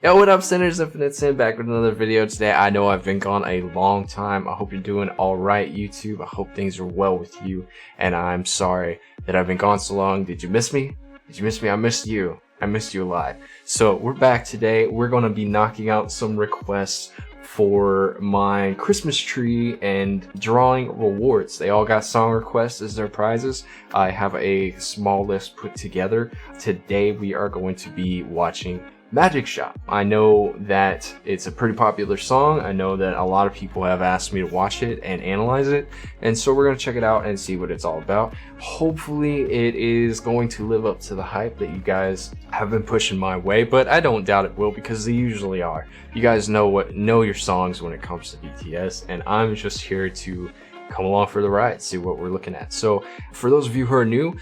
Yo, what up, Sinners? Infinite Sin back with another video today. I know I've been gone a long time. I hope you're doing alright, YouTube. I hope things are well with you. And I'm sorry that I've been gone so long. Did you miss me? Did you miss me? I missed you. I missed you a lot. So we're back today. We're going to be knocking out some requests for my Christmas tree and drawing rewards. They all got song requests as their prizes. I have a small list put together. Today we are going to be watching Magic Shop. I know that it's a pretty popular song. I know that a lot of people have asked me to watch it and analyze it, and so we're going to check it out and see what it's all about. Hopefully it is going to live up to the hype that you guys have been pushing my way, but I don't doubt it will, because they usually are. You guys know your songs when it comes to BTS, and I'm just here to come along for the ride, see what we're looking at. So for those of you who are new,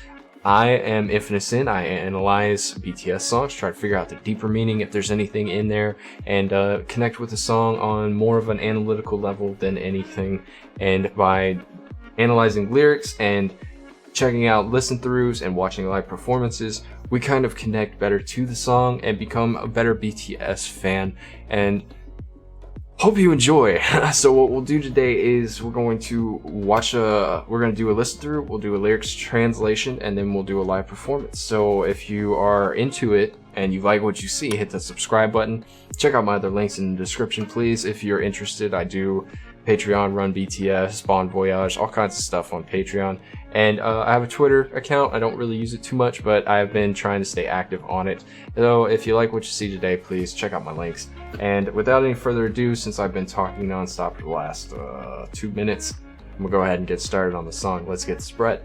I am Infinite Sin. I analyze BTS songs, try to figure out the deeper meaning, if there's anything in there, and connect with the song on more of an analytical level than anything. And by analyzing lyrics and checking out listen throughs and watching live performances, we kind of connect better to the song and become a better BTS fan. And hope you enjoy. So what we'll do today is we're going to do a listen through, we'll do a lyrics translation, and then we'll do a live performance. So if you are into it and you like what you see, hit the subscribe button. Check out my other links in the description, please, if you're interested. I do Patreon, run BTS, Bon Voyage, all kinds of stuff on Patreon. And I have a Twitter account. I don't really use it too much, but I've been trying to stay active on it. So if you like what you see today, please check out my links. And without any further ado, since I've been talking nonstop for the last 2 minutes, I'm gonna go ahead and get started on the song. Let's get spread.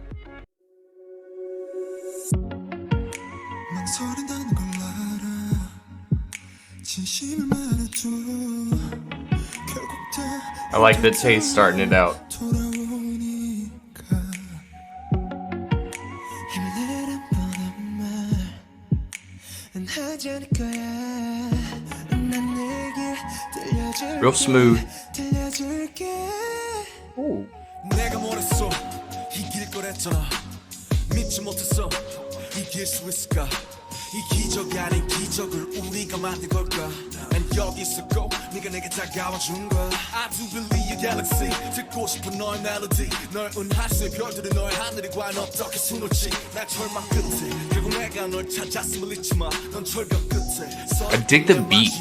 I like the taste starting it out. Real smooth. Ooh. I dig the beat.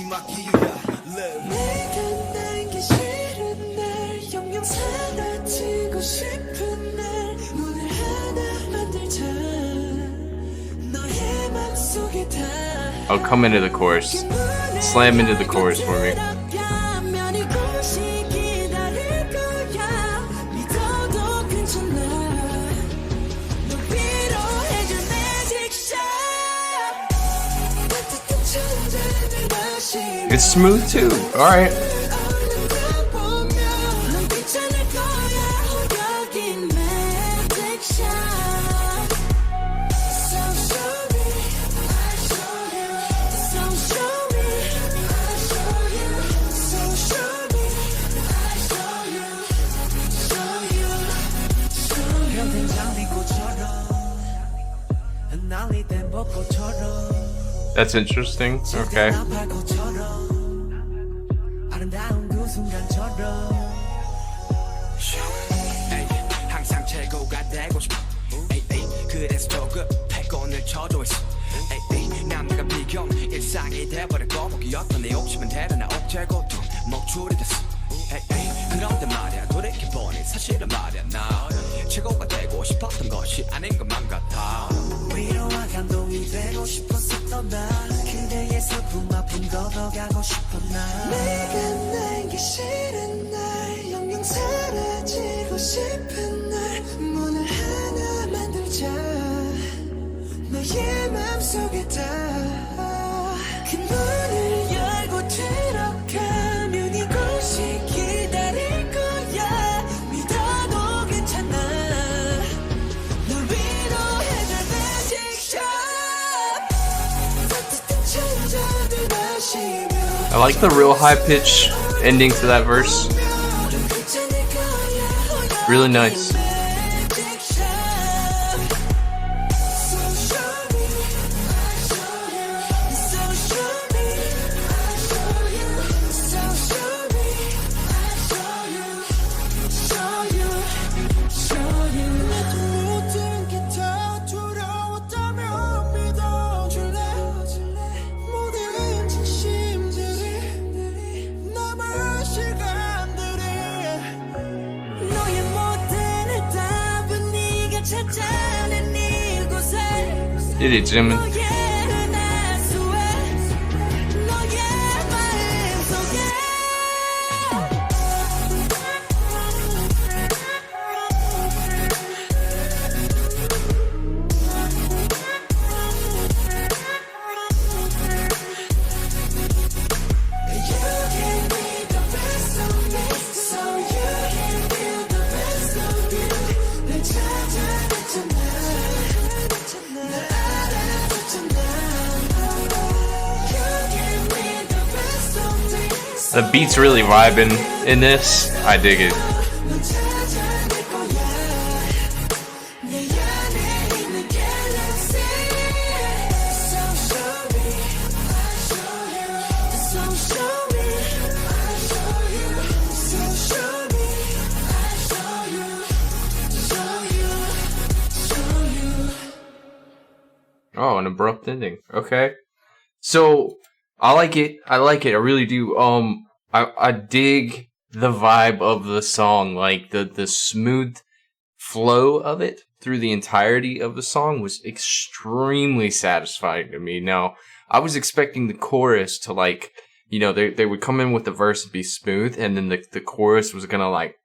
I'll come into the chorus. Slam into the chorus for me. It's smooth too. Alright. That's interesting. Okay. I like the real high pitch ending to that verse. Really nice. it, Jimin. The beat's really vibing in this. I dig it. Oh, an abrupt ending. Okay. So I like it. I really do. I dig the vibe of the song. Like the smooth flow of it through the entirety of the song was extremely satisfying to me. Now, I was expecting the chorus to like, you know, they would come in with the verse and be smooth, and then the chorus was gonna like,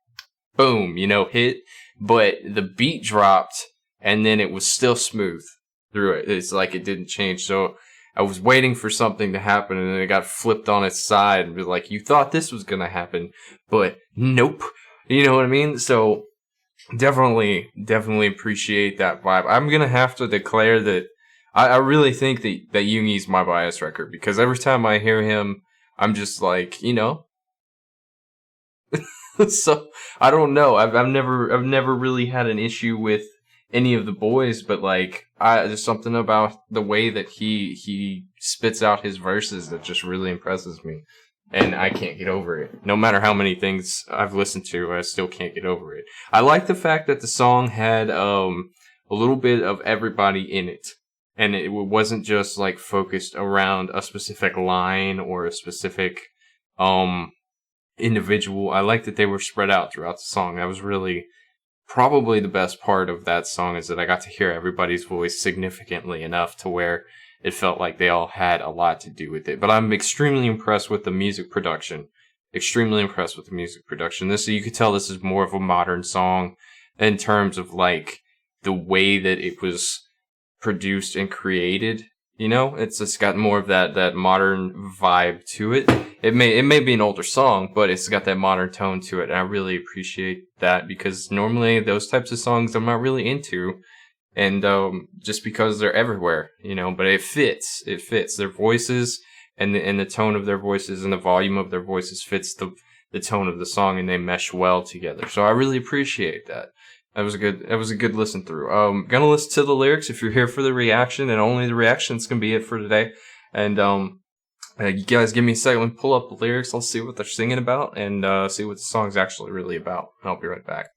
boom, you know, hit. But the beat dropped, and then it was still smooth through it. It's like it didn't change. So I was waiting for something to happen, and then it got flipped on its side and be like, you thought this was gonna happen, but nope. You know what I mean? So definitely appreciate that vibe. I'm gonna have to declare that I really think that Yoongi's my bias record, because every time I hear him, I'm just like, you know. So I don't know. I've never really had an issue with any of the boys, but like there's something about the way that he spits out his verses that just really impresses me, and I can't get over it. No matter how many things I've listened to, I still can't get over it. I like the fact that the song had a little bit of everybody in it, and it wasn't just like focused around a specific line or a specific individual. I like that they were spread out throughout the song. That was really probably the best part of that song, is that I got to hear everybody's voice significantly enough to where it felt like they all had a lot to do with it. But I'm extremely impressed with the music production. Extremely impressed with the music production. This, you could tell this is more of a modern song in terms of like the way that it was produced and created. You know, it's just got more of that modern vibe to it. It may be an older song, but it's got that modern tone to it, and I really appreciate that, because normally those types of songs I'm not really into, and just because they're everywhere, you know. But it fits their voices, and the tone of their voices and the volume of their voices fits the tone of the song, and they mesh well together. So I really appreciate that. That was a good listen through. Gonna listen to the lyrics if you're here for the reaction, and only the reaction's gonna be it for today. And you guys give me a second, let me pull up the lyrics. I'll see what they're singing about, and see what the song's actually really about. I'll be right back.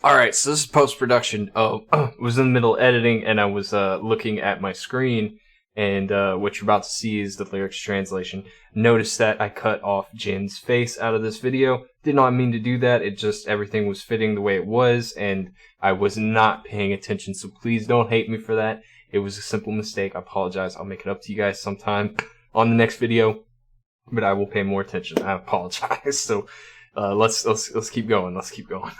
Alright, so this is post-production. Was in the middle of editing, and I was looking at my screen, and what you're about to see is the lyrics translation. Notice that I cut off Jin's face out of this video. Did not mean to do that. It just, everything was fitting the way it was, and I was not paying attention, so please don't hate me for that. It was a simple mistake. I apologize. I'll make it up to you guys sometime on the next video, but I will pay more attention. I apologize. So let's keep going. Let's keep going.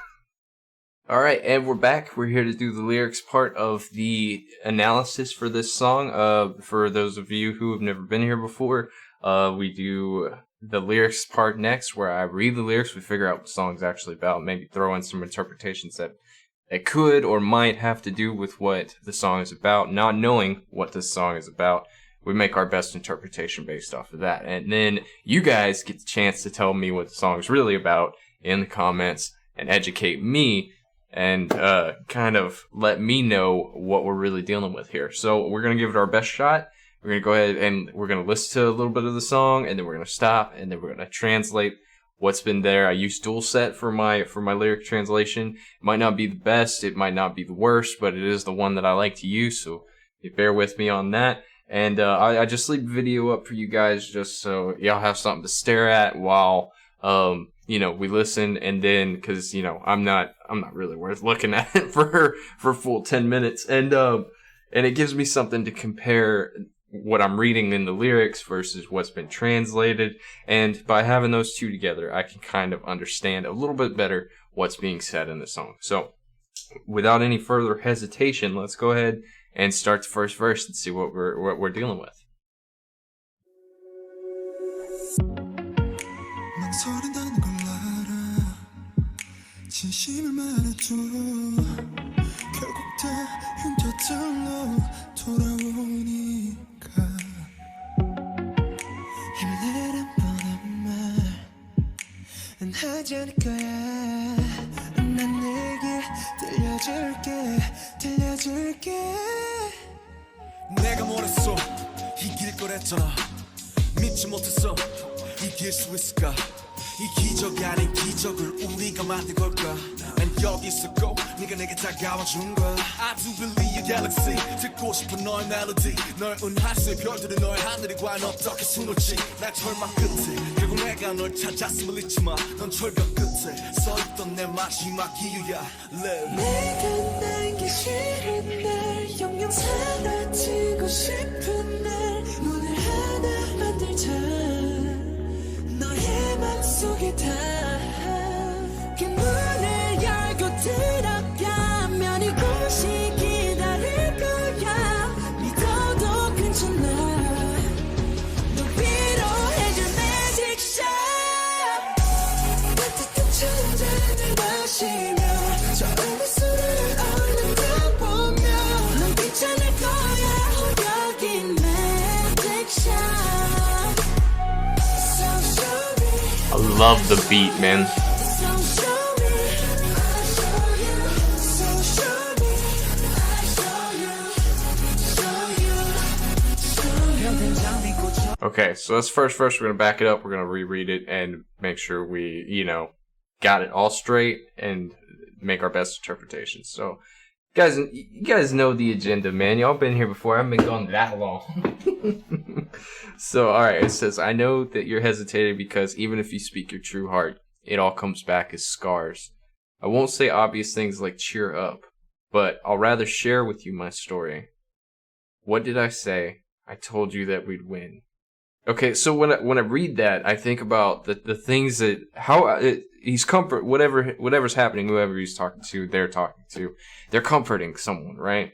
All right, and we're back. We're here to do the lyrics part of the analysis for this song. For those of you who have never been here before, we do the lyrics part next, where I read the lyrics, we figure out what the song's actually about, maybe throw in some interpretations that could or might have to do with what the song is about. Not knowing what this song is about, we make our best interpretation based off of that. And then you guys get the chance to tell me what the song is really about in the comments and educate me and kind of let me know what we're really dealing with here. So we're going to give it our best shot. We're going to go ahead and we're going to listen to a little bit of the song, and then we're going to stop, and then we're going to translate what's been there. I use dual set for my lyric translation. It might not be the best, it might not be the worst, but it is the one that I like to use, so you bear with me on that. And I just leave the video up for you guys just so y'all have something to stare at while you know, we listen, and then, because, you know, I'm not really worth looking at it for full 10 minutes. And And it gives me something to compare what I'm reading in the lyrics versus what's been translated. And by having those two together, I can kind of understand a little bit better what's being said in the song. So without any further hesitation, let's go ahead and start the first verse and see what we're dealing with. 내가 뭐랬어 이길 거랬잖아 믿지 못했어 이길 수 있을까 이 기적이 아닌 기적을 우리가 만든 걸까 난 여기 있었고 네가 내게 다가와준 거야 I do believe your galaxy 듣고 싶은 너의 멜로디 널 은하수의 별들은 너의 하늘이 과연 어떻게 수놓지 날 절망 끝에 결국 내가 널 찾았음을 잊지 마넌 절벽 끝에 서있던 내 마지막 이유야 Live 내가 남기 싫은 날 영영 사라지고 싶은 날 문을 하나 만들자 너의 맘속에 닿아 그 문을 열고 들어가면 이곳이 기다릴 거야 믿어도 괜찮아 널 위로해줄 magic shot 따뜻한 천장을 마시며 저음의 술을 얼른 펴보며 넌 괜찮을 거야 여긴 magic shot So show me I love the beat, man. So show me I show you So show me I show you Okay, so that's first verse. We're going to back it up. We're going to reread it and make sure we, got it all straight and make our best interpretations. So, you guys know the agenda, man. Y'all been here before. I haven't been gone that long. So, alright, it says, I know that you're hesitating because even if you speak your true heart, it all comes back as scars. I won't say obvious things like cheer up, but I'll rather share with you my story. What did I say? I told you that we'd win. Okay, so when I read that, I think about the things that he's comfort whatever's happening, whoever he's talking to, they're comforting someone, right?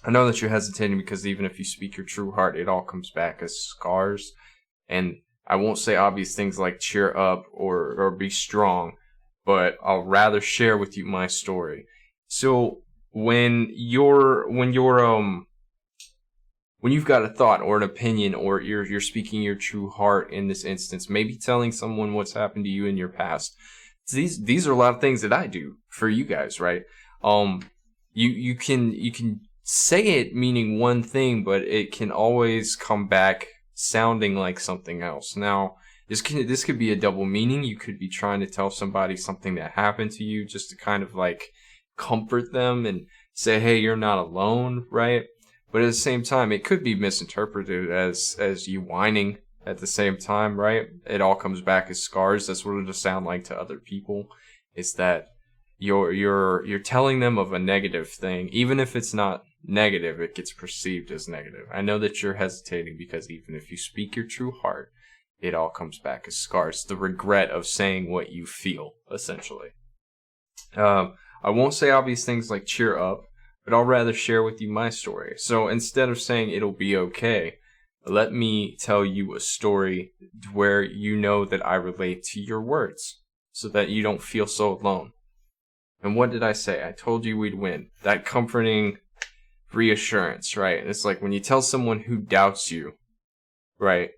I know that you're hesitating because even if you speak your true heart, it all comes back as scars. And I won't say obvious things like cheer up or be strong, but I'll rather share with you my story. So when you've got a thought or an opinion or you're speaking your true heart in this instance, maybe telling someone what's happened to you in your past. These are a lot of things that I do for you guys, right? You can say it meaning one thing, but it can always come back sounding like something else. Now, this could be a double meaning. You could be trying to tell somebody something that happened to you just to kind of like comfort them and say, hey, you're not alone, right? But at the same time, it could be misinterpreted as you whining at the same time, right? It all comes back as scars. That's what it'll sound like to other people. Is that you're telling them of a negative thing, even if it's not negative, it gets perceived as negative. I know that you're hesitating because even if you speak your true heart, it all comes back as scars. The regret of saying what you feel, essentially. I won't say obvious things like cheer up, but I'll rather share with you my story. So instead of saying it'll be okay, let me tell you a story where you know that I relate to your words so that you don't feel so alone. And what did I say? I told you we'd win. That comforting reassurance, right? It's like when you tell someone who doubts you, right?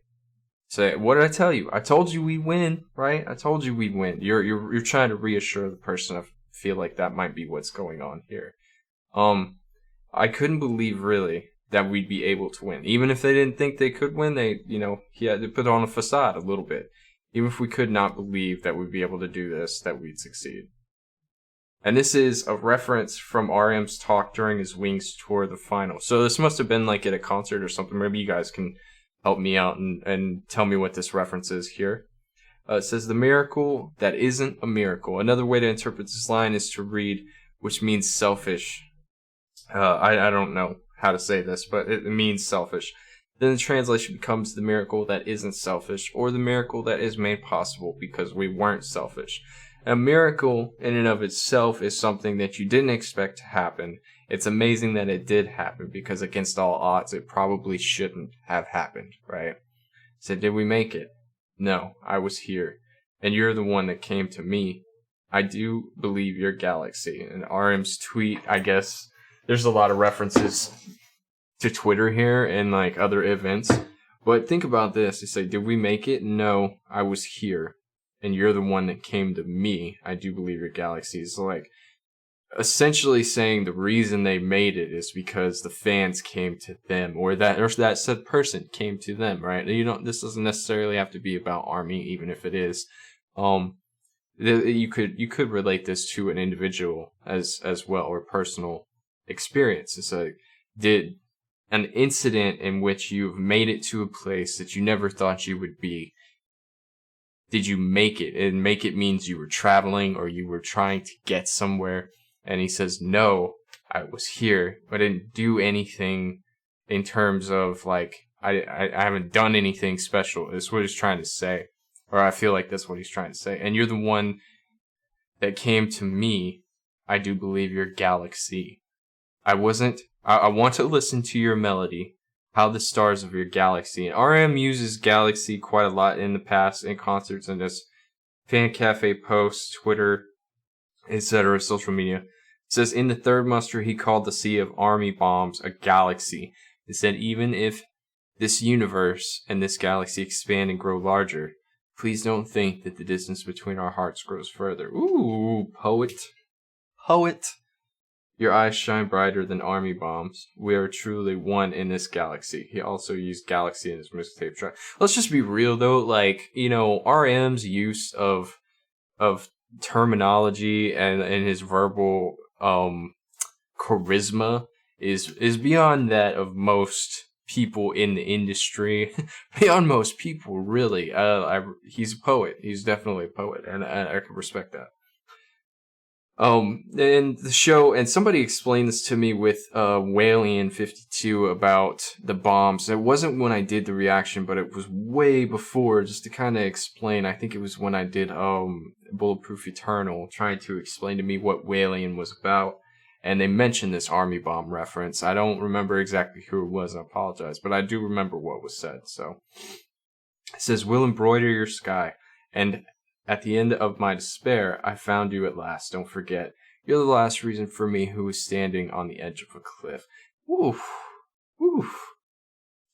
Say, what did I tell you? I told you we'd win, right? I told you we'd win. You're trying to reassure the person. I feel like that might be what's going on here. I couldn't believe really that we'd be able to win. Even if they didn't think they could win, he had to put on a facade a little bit. Even if we could not believe that we'd be able to do this, that we'd succeed. And this is a reference from RM's talk during his Wings tour, the final. So this must have been like at a concert or something. Maybe you guys can help me out and tell me what this reference is here. It says, the miracle that isn't a miracle. Another way to interpret this line is to read, which means selfish. I don't know. how to say this, but it means selfish. Then the translation becomes the miracle that isn't selfish, or the miracle that is made possible because we weren't selfish. A miracle in and of itself is something that you didn't expect to happen. It's amazing that it did happen, because against all odds, it probably shouldn't have happened, right? So did we make it? No, I was here. And you're the one that came to me. I do believe your galaxy. And RM's tweet, I guess, there's a lot of references to Twitter here and like other events. But think about this. They say, did we make it? No, I was here. And you're the one that came to me. I do believe your galaxy. Is like essentially saying the reason they made it is because the fans came to them, or that said person came to them, right? This doesn't necessarily have to be about ARMY, even if it is. You could relate this to an individual as well, or personal experience. It's like, did an incident in which you've made it to a place that you never thought you would be, did you make it? And make it means you were traveling or you were trying to get somewhere. And he says, no, I was here, but I didn't do anything in terms of like, I haven't done anything special. That's what he's trying to say. Or I feel like that's what he's trying to say. And you're the one that came to me. I do believe your galaxy. I want to listen to your melody. How the stars of your galaxy. And RM uses galaxy quite a lot in the past in concerts and just fan cafe posts, Twitter, etc., social media. It says, in the third muster, he called the sea of army bombs a galaxy. It said, even if this universe and this galaxy expand and grow larger, please don't think that the distance between our hearts grows further. Ooh, poet. Poet. Your eyes shine brighter than army bombs. We are truly one in this galaxy. He also used galaxy in his mixtape track. Let's just be real though, like, RM's use of terminology and his verbal charisma is beyond that of most people in the industry. Beyond most people, really. He's a poet. He's definitely a poet, and I can respect that. And the show, and somebody explained this to me with Whalian 52 about the bombs. It wasn't when I did the reaction, but it was way before, just to kind of explain. I think it was when I did Bulletproof Eternal, trying to explain to me what Whalian was about. And they mentioned this army bomb reference. I don't remember exactly who it was, I apologize, but I do remember what was said. So it says, we'll embroider your sky, and at the end of my despair, I found you at last. Don't forget, you're the last reason for me who is standing on the edge of a cliff. Woof. Woof.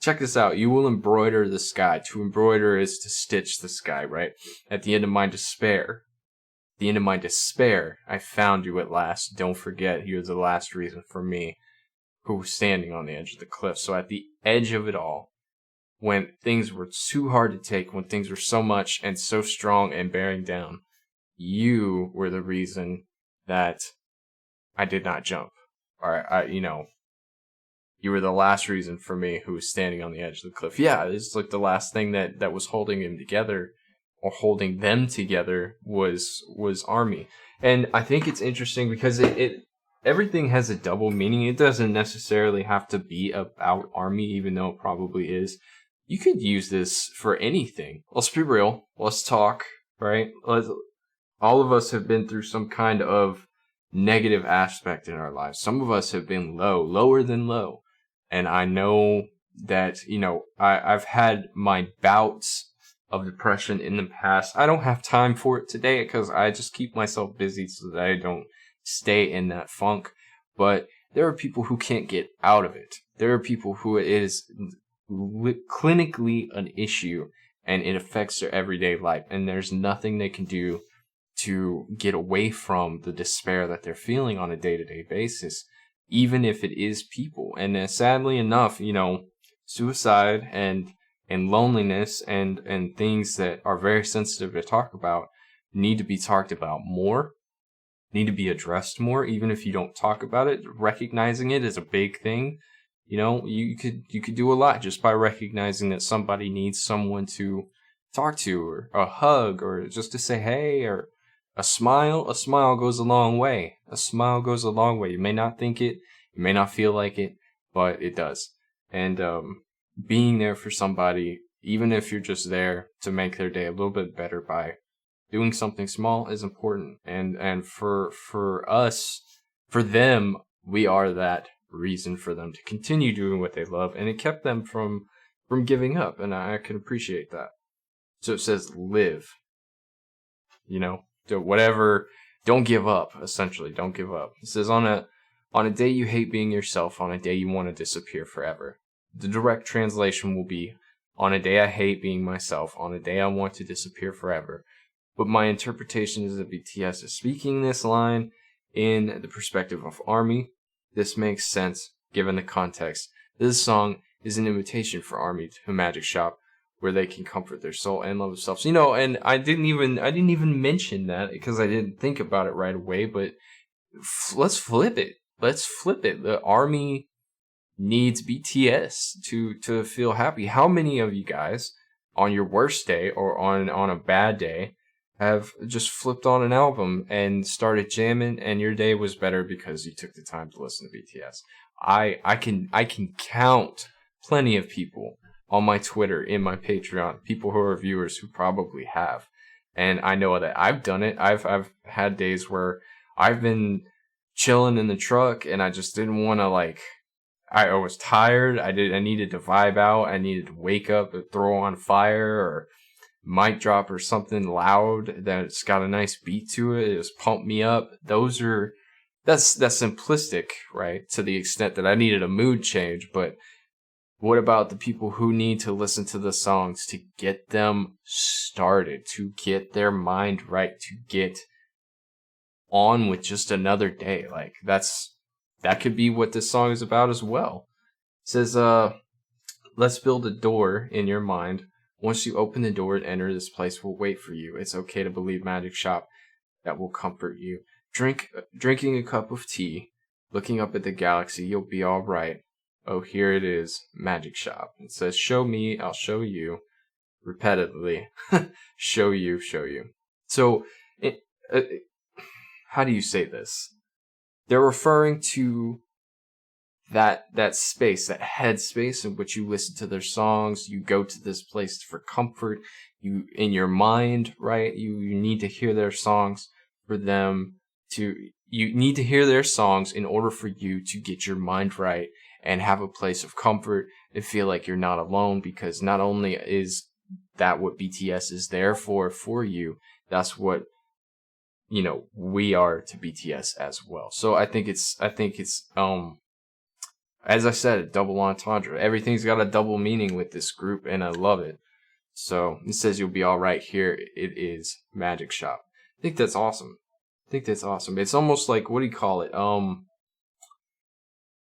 Check this out. You will embroider the sky. To embroider is to stitch the sky, right? At the end of my despair, I found you at last. Don't forget, you're the last reason for me who was standing on the edge of the cliff. So at the edge of it all, when things were too hard to take, when things were so much and so strong and bearing down, you were the reason that I did not jump. Or, you were the last reason for me who was standing on the edge of the cliff. Yeah, it's like the last thing that was holding him together, or holding them together, was Army. And I think it's interesting because everything has a double meaning. It doesn't necessarily have to be about Army, even though it probably is. You could use this for anything. Let's be real. Let's talk, right? All of us have been through some kind of negative aspect in our lives. Some of us have been lower than low. And I know that, I've had my bouts of depression in the past. I don't have time for it today because I just keep myself busy so that I don't stay in that funk. But there are people who can't get out of it. There are people who it is clinically an issue and it affects their everyday life, and there's nothing they can do to get away from the despair that they're feeling on a day-to-day basis, even if it is people. And sadly enough, suicide and loneliness and things that are very sensitive to talk about need to be talked about more, need to be addressed more. Even if you don't talk about it, recognizing it is a big thing. You could do a lot just by recognizing that somebody needs someone to talk to, or a hug, or just to say hey, or a smile. A smile goes a long way. A smile goes a long way. You may not think it, you may not feel like it, but it does. And being there for somebody, even if you're just there to make their day a little bit better by doing something small, is important. And for us, for them, we are that reason for them to continue doing what they love, and it kept them from giving up, and I can appreciate that. So it says live, whatever, don't give up. Essentially, don't give up. It says on a day you hate being yourself, on a day you want to disappear forever. The direct translation will be, on a day I hate being myself, on a day I want to disappear forever. But my interpretation is that BTS is speaking this line in the perspective of ARMY. This makes sense given the context. This song is an invitation for ARMY to a magic shop where they can comfort their soul and love themselves. And I didn't even mention that because I didn't think about it right away, but let's flip it. The ARMY needs BTS to feel happy. How many of you guys on your worst day or on a bad day have just flipped on an album and started jamming, and your day was better because you took the time to listen to BTS? I can count plenty of people on my Twitter, in my Patreon, people who are viewers who probably have, and I know that I've done it. I've had days where I've been chilling in the truck and I just didn't want to I was tired. I needed to vibe out. I needed to wake up and throw on fire or mic drop or something loud that's got a nice beat to it. It just pumped me up. That's simplistic, right? To the extent that I needed a mood change. But what about the people who need to listen to the songs to get them started, to get their mind right, to get on with just another day? That could be what this song is about as well. It says, let's build a door in your mind. Once you open the door and enter, this place will wait for you. It's okay to believe magic shop that will comfort you. Drinking a cup of tea, looking up at the galaxy, you'll be all right. Oh, here it is, magic shop. It says, show me, I'll show you. Repetitively, show you. So, how do you say this? They're referring to that space, that head space in which you listen to their songs. You go to this place for comfort. You, in your mind, right? You need to hear their songs for them to. You need to hear their songs in order for you to get your mind right and have a place of comfort and feel like you're not alone. Because not only is that what BTS is there for you, that's what we are to BTS as well. So I think it's as I said, a double entendre. Everything's got a double meaning with this group, and I love it. So it says you'll be all right. Here it is, magic shop. I think that's awesome. It's almost like, what do you call it? And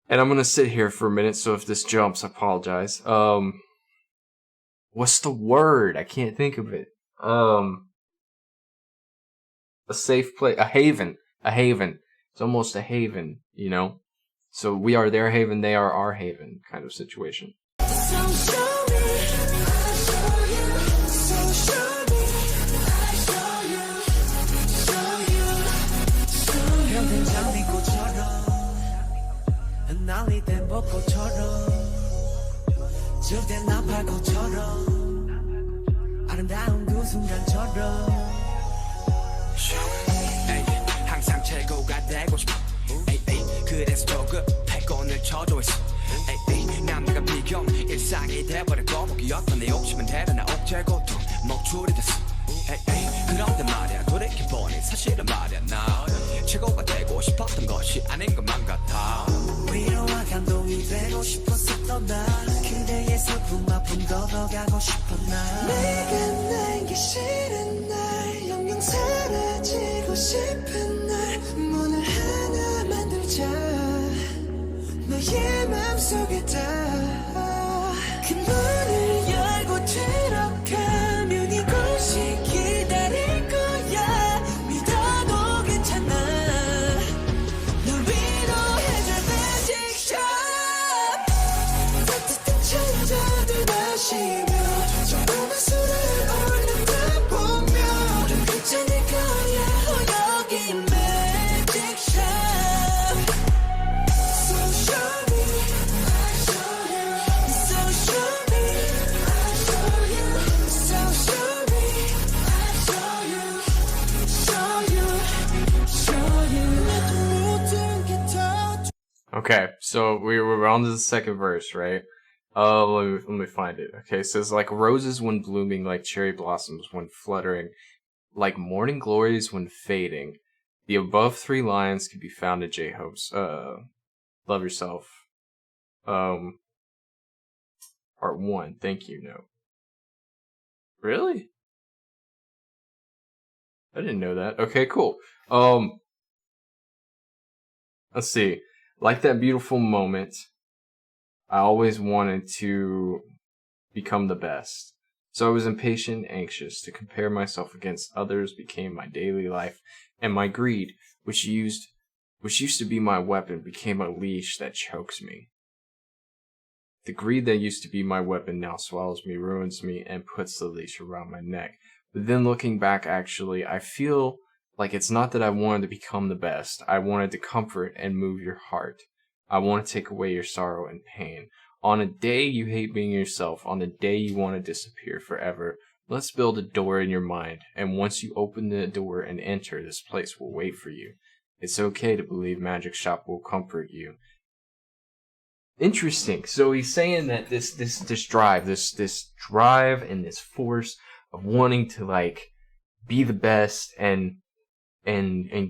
I'm gonna sit here for a minute, so if this jumps, I apologize. What's the word? I can't think of it. A safe place, a haven. It's almost a haven, So we are their haven, they are our haven, kind of situation. 항상 최고가 되고 싶어. 그래서 조급해 오늘 저조 있어. 남들과 비교 일상이 돼버린 거북이었던 내 욕심은 대단한 억제고 또 목줄이 됐어. 그런데 말야 돌이켜보니 사실은 말야 나 최고가 되고 싶었던 것이 아닌 것만 같아. 위로와 감동이 되고 싶었었던 나 그대의 슬픔 아픔 걷어가고 싶었 나 내가 날기 싫은 날 영영 사라지고 싶은 날 문을 하나 만들자 너의 맘속에다 그 문을 열고 들어가면 이곳이 기다릴 거야 믿어도 괜찮아 널 위로해줄 magic shop 따뜻한 천자들 마시며 조금만 술을 올리다 보면 괜찮을 거야 여기 magic shop So show me Okay, so we're on to the second verse, right? Let me find it. Okay, it says, like roses when blooming, like cherry blossoms when fluttering, like morning glories when fading. The above three lines can be found in J-Hope's Love Yourself Part 1 thank you note. Really? I didn't know that. Okay, cool. Let's see. Like that beautiful moment, I always wanted to become the best. So I was impatient, anxious to compare myself against others became my daily life, and my greed, which used to be my weapon, became a leash that chokes me. The greed that used to be my weapon now swallows me, ruins me, and puts the leash around my neck. But then looking back, actually, I feel like it's not that I wanted to become the best. I wanted to comfort and move your heart. I want to take away your sorrow and pain. On a day you hate being yourself, on a day you want to disappear forever, let's build a door in your mind, and once you open the door and enter, this place will wait for you. It's okay to believe Magic Shop will comfort you. Interesting. So he's saying that this drive and this force of wanting to like be the best and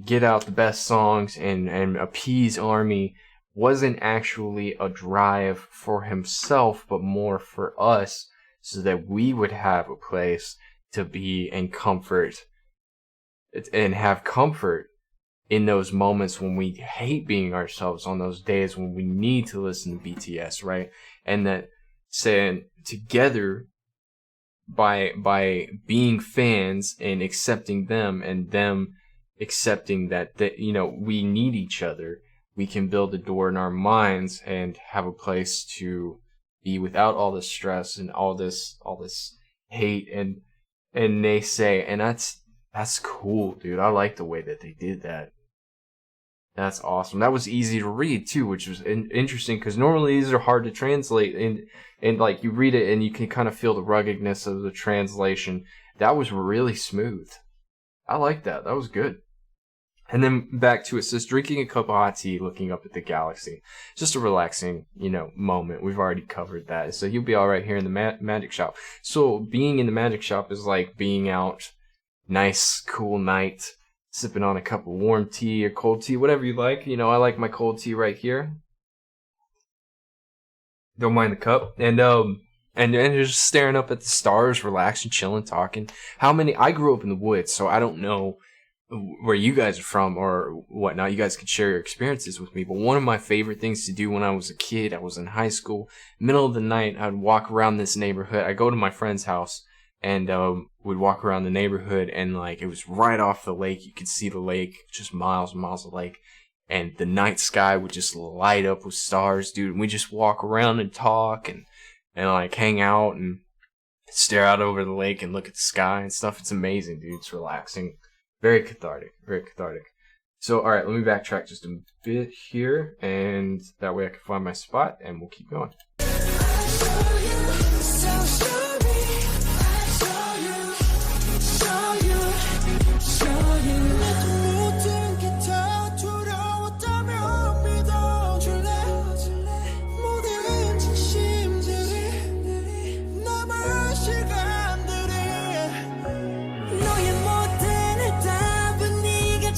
get out the best songs and appease Army wasn't actually a drive for himself, but more for us, so that we would have a place to be and comfort and have comfort in those moments when we hate being ourselves, on those days when we need to listen to BTS, right? And that saying together by being fans and accepting them and them accepting that you know, we need each other, we can build a door in our minds and have a place to be without all this stress and all this hate and naysay. And that's cool, dude. I like the way that they did that. That's awesome. That was easy to read too, which was interesting, because normally these are hard to translate, and like you read it and you can kind of feel the ruggedness of the translation. That was really smooth. I like that. That was good. And then back to it, says drinking a cup of hot tea, looking up at the galaxy. Just a relaxing, you know, moment. We've already covered that. So you'll be all right here in the magic shop. So being in the magic shop is like being out, nice, cool night, sipping on a cup of warm tea or cold tea, whatever you like. You know, I like my cold tea right here. Don't mind the cup. And just staring up at the stars, relaxing, chilling, talking. I grew up in the woods, so I don't know where you guys are from or whatnot. You guys can share your experiences with me. But one of my favorite things to do when I was a kid, I was in high school, middle of the night, I'd walk around this neighborhood. I'd go to my friend's house and we'd walk around the neighborhood, and like it was right off the lake. You could see the lake, just miles and miles of lake. And the night sky would just light up with stars, dude. And we just walk around and talk and like hang out and stare out over the lake and look at the sky and stuff. It's amazing, dude. It's relaxing. Very cathartic. Very cathartic. So, alright, let me backtrack just a bit here, and that way I can find my spot, and we'll keep going.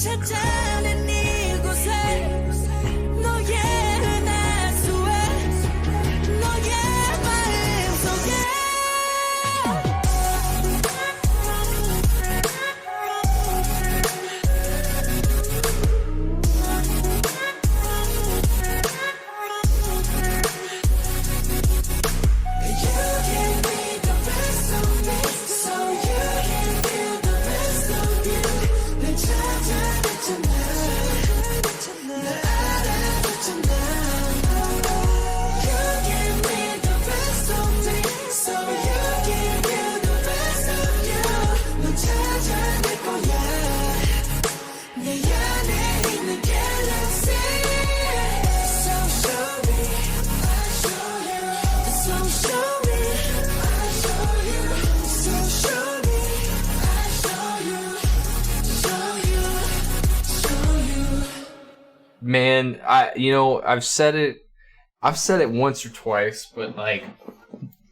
찾아낸 이곳에 너의 은하수에 너의 마음속에 You can be the best of me, so you can feel the best of you. 늘 찾아냈잖아. Man, I've said it once or twice, but like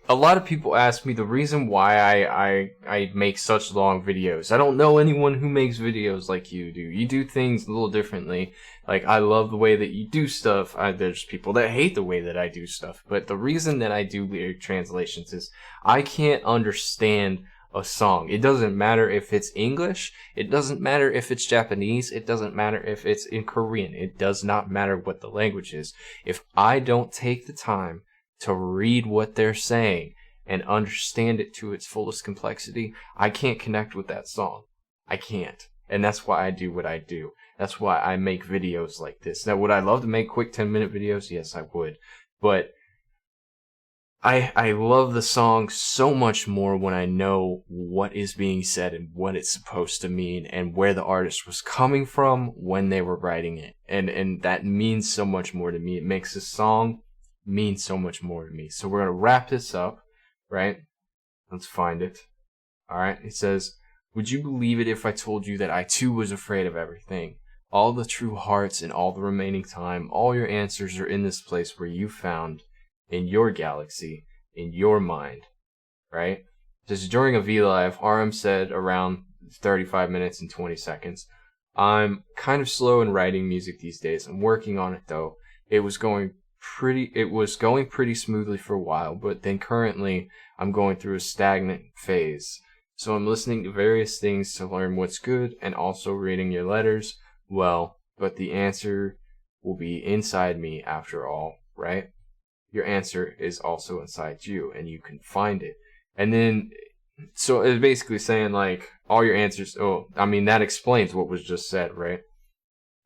a lot of people ask me the reason why I make such long videos. I don't know anyone who makes videos like you do. You do things a little differently. Like, I love the way that you do stuff. There's people that hate the way that I do stuff. But the reason that I do lyric translations is I can't understand a song. It doesn't matter if it's English. It doesn't matter if it's Japanese. It doesn't matter if it's in Korean. It does not matter what the language is. If I don't take the time to read what they're saying and understand it to its fullest complexity, I can't connect with that song. I can't. And that's why I do what I do. That's why I make videos like this. Now, would I love to make quick 10-minute videos? Yes, I would. But I love the song so much more when I know what is being said and what it's supposed to mean and where the artist was coming from when they were writing it. And that means so much more to me. It makes a song mean so much more to me. So we're going to wrap this up, right? Let's find it. All right. It says, would you believe it if I told you that I too was afraid of everything? All the true hearts and all the remaining time, all your answers are in this place where you found in your galaxy, in your mind, right? Just during a V-Live, RM said around 35 minutes and 20 seconds. I'm kind of slow in writing music these days. I'm working on it though. It was going pretty smoothly for a while, but then currently I'm going through a stagnant phase. So I'm listening to various things to learn what's good and also reading your letters. Well, but the answer will be inside me after all, right? Your answer is also inside you and you can find it. And then, so it's basically saying like all your answers, that explains what was just said, right?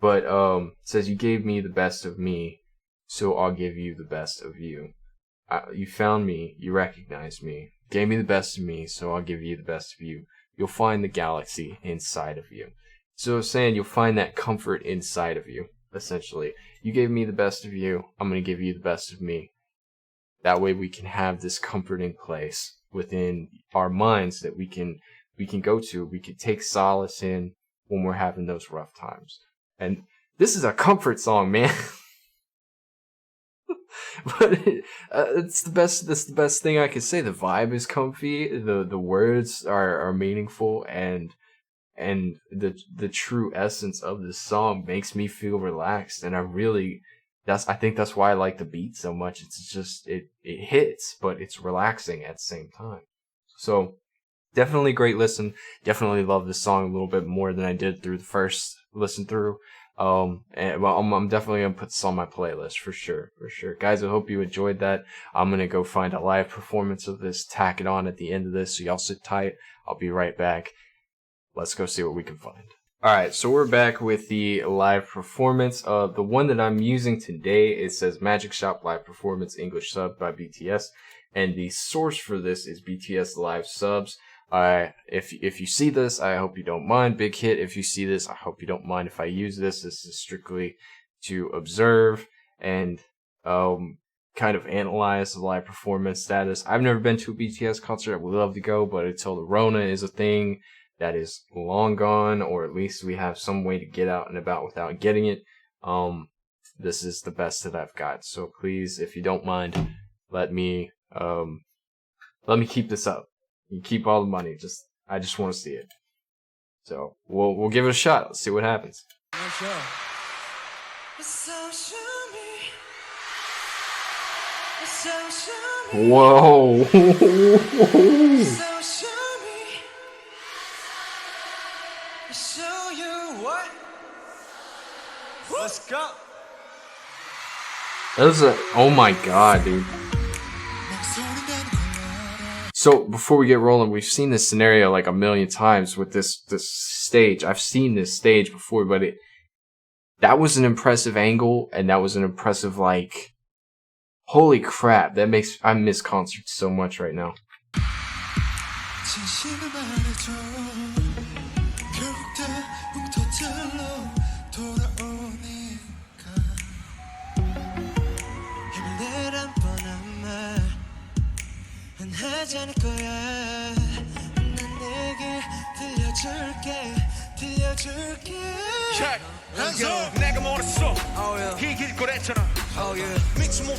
But it says you gave me the best of me, so I'll give you the best of you. You found me, you recognized me, gave me the best of me, so I'll give you the best of you. You'll find the galaxy inside of you. So it's saying you'll find that comfort inside of you, essentially. You gave me the best of you, I'm going to give you the best of me. That way we can have this comforting place within our minds that we can go to, we can take solace in when we're having those rough times. And this is a comfort song, man. But it's the best. That's the best thing I could say. The vibe is comfy. The words are meaningful, and the true essence of this song makes me feel relaxed. And I think that's why I like the beat so much. It's just it hits, but it's relaxing at the same time. So definitely great listen. Definitely love this song a little bit more than I did through the first listen through. I'm definitely gonna put this on my playlist for sure. Guys, I hope you enjoyed that. I'm gonna go find a live performance of this, tack it on at the end of this, so y'all sit tight. I'll be right back. Let's go see what we can find. Alright, so we're back with the live performance. The one that I'm using today, it says Magic Shop Live Performance English Sub by BTS. And the source for this is BTS Live Subs. If you see this, I hope you don't mind. Big hit. If you see this, I hope you don't mind if I use this. This is strictly to observe and kind of analyze the live performance status. I've never been to a BTS concert. I would love to go, but until the Rona is a thing that is long gone, or at least we have some way to get out and about without getting it, this is the best that I've got. So please, if you don't mind, let me keep this up. You keep all the money. I just want to see it. So we'll give it a shot. Let's see what happens. Whoa! Let's go. That was oh my god, dude. So before we get rolling, we've seen this scenario like a million times with this stage. I've seen this stage before, but that was an impressive angle, and that was an impressive, like, holy crap! I miss concerts so much right now. Check. 내가 멀었어 이 길 거랬잖아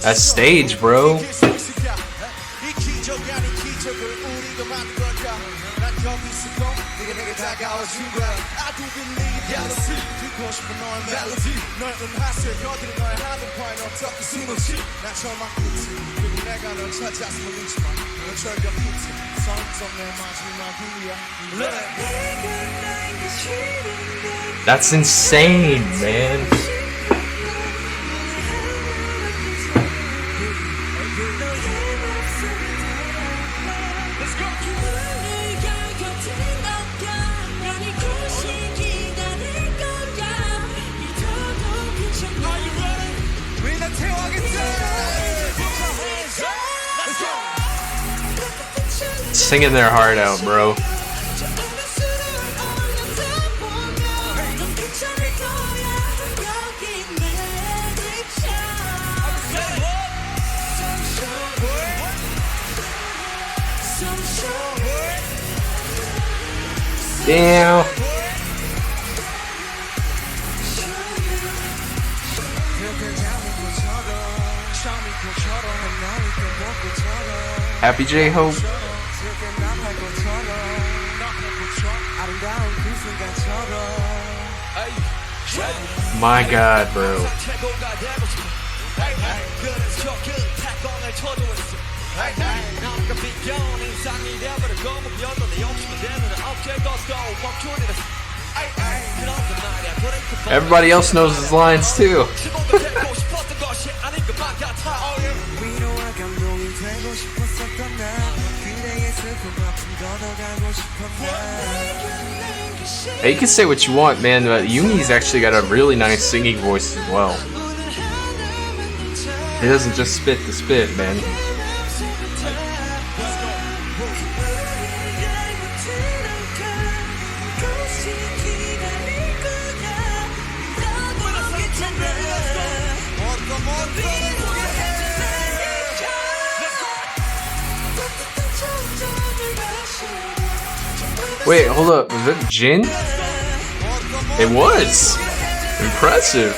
That's stage, bro. 이 기적 아닌 기적을 우리가 만든 걸까 난 여기 있었고 네가 내게 다가와준 거야 I do believe jealousy 듣고 싶은 너의 멜로디 너의 은하수에 거들은 너의 하늘 포인트 어떻게 숨없이 난 절망 끝이 그리고 내가 널 찾아서 멈추지만 넌 절벽 끝이 성성 내 마지막 후야 That's insane, man. Singing their heart out, bro. Damn. Happy J-Hope. My God, bro. Everybody else knows his lines too. Hey, you can say what you want, man, but Yumi's actually got a really nice singing voice as well. He doesn't just spit the spit, man. Wait, hold up. Was that Jin? It was. Impressive.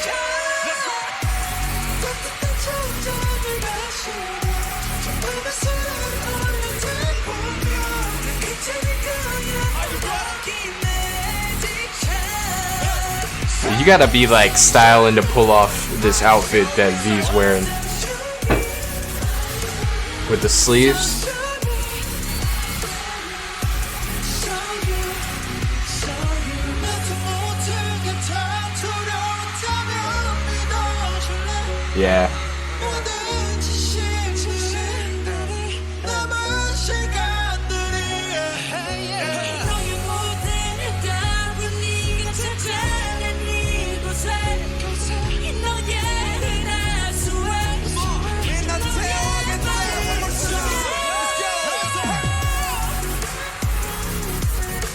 You gotta be like styling to pull off this outfit that V's wearing. With the sleeves. Yeah.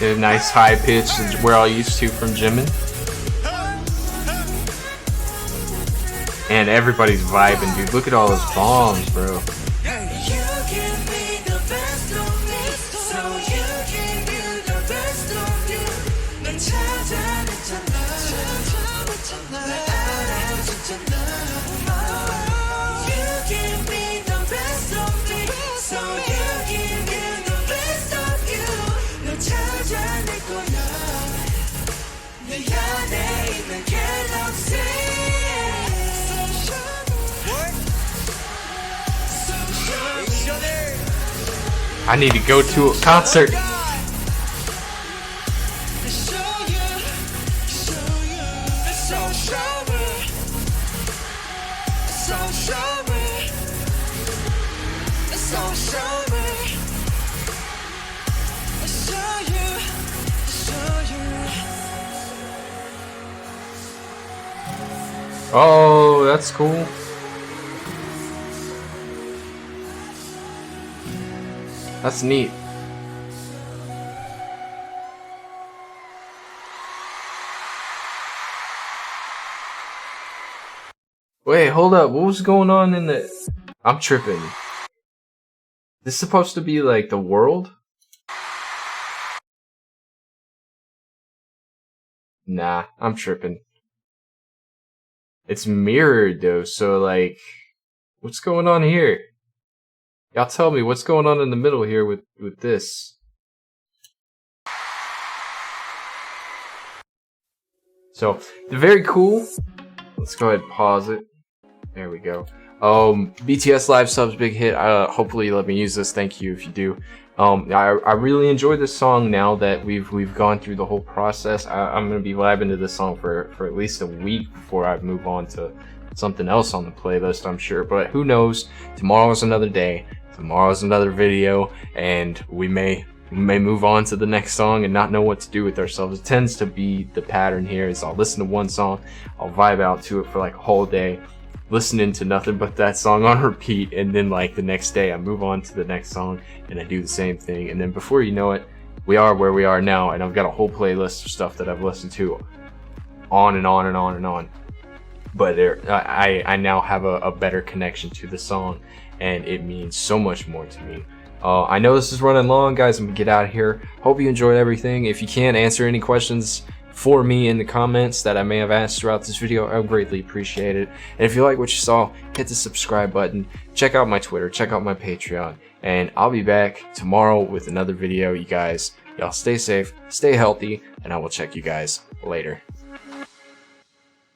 A nice high pitch that we're all used to from Jimin. And everybody's vibing, dude. Look at all those bombs, bro. I need to go to a concert. Oh, that's cool. That's neat. Wait, hold up. What was going on in the... I'm tripping. This is supposed to be like the world? Nah, I'm tripping. It's mirrored though, so like, what's going on here? Y'all tell me what's going on in the middle here with this. So they're very cool. Let's go ahead and pause it. There we go. BTS live subs, big hit. Hopefully you let me use this. Thank you if you do. I really enjoy this song now that we've gone through the whole process. I'm gonna be vibing to this song for at least a week before I move on to something else on the playlist, I'm sure. But who knows? Tomorrow's another day. Tomorrow's another video, and we may move on to the next song and not know what to do with ourselves. It tends to be the pattern here. Is I'll listen to one song, I'll vibe out to it for like a whole day, listening to nothing but that song on repeat, and then like the next day I move on to the next song and I do the same thing, and then before you know it, we are where we are now, and I've got a whole playlist of stuff that I've listened to on and on and on and on. But I now have a better connection to the song, and it means so much more to me. I know this is running long, guys. I'm gonna get out of here. Hope you enjoyed everything. If you can answer any questions for me in the comments that I may have asked throughout this video, I would greatly appreciate it. And if you like what you saw, hit the subscribe button, check out my Twitter, check out my Patreon, and I'll be back tomorrow with another video. You guys, y'all stay safe, stay healthy, and I will check you guys later.